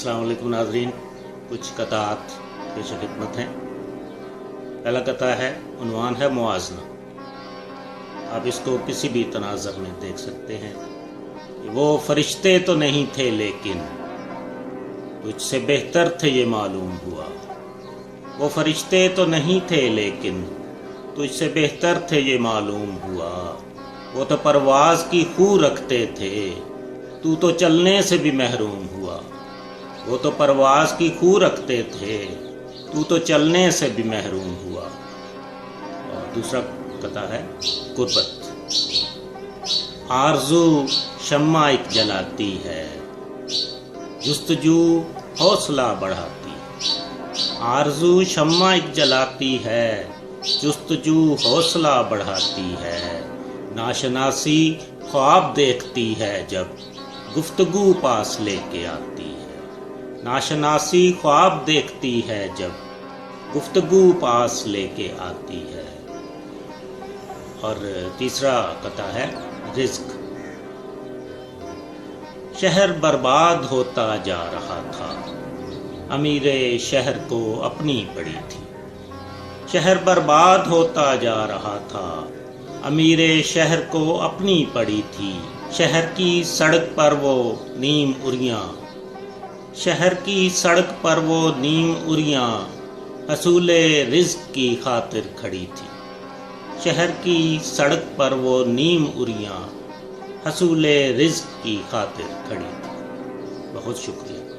अस्सलाम वालेकुम नाज़रीन, कुछ कतात पेश खिदमत हैं। पहला कता है, उन्वान है मुआजना। आप इसको किसी भी तनाज़र में देख सकते हैं कि वो फरिश्ते तो नहीं थे लेकिन तुझसे बेहतर थे ये मालूम हुआ। वो फरिश्ते तो नहीं थे लेकिन तुझसे बेहतर थे ये मालूम हुआ। वो तो परवाज़ की खू रखते थे, तू तो चलने से भी महरूम हुआ। वो तो परवाज़ की खू रखते थे, तू तो चलने से भी महरूम हुआ। और दूसरा कथा है गुर्बत। आरज़ू शम्मा एक जलाती है, जुस्तजू हौसला बढ़ाती है। आरज़ू शम्मा एक जलाती है, जुस्तजू हौसला बढ़ाती है। नाशनासी ख्वाब देखती है जब गुफ्तगू पास लेके आती है। नाशनासी ख्वाब देखती है जब गुफ्तगू पास लेके आती है। और तीसरा कथा है रिज़्क। शहर बर्बाद होता जा रहा था, अमीरे शहर को अपनी पड़ी थी। शहर बर्बाद होता जा रहा था, अमीरे शहर को अपनी पड़ी थी। शहर की सड़क पर वो नीम उरियाँ, शहर की सड़क पर वो नीम उरियाँ हसूले रिज़्क की खातिर खड़ी थी। शहर की सड़क पर वो नीम उरियाँ हसूले रिज़्क की खातिर खड़ी थी। बहुत शुक्रिया।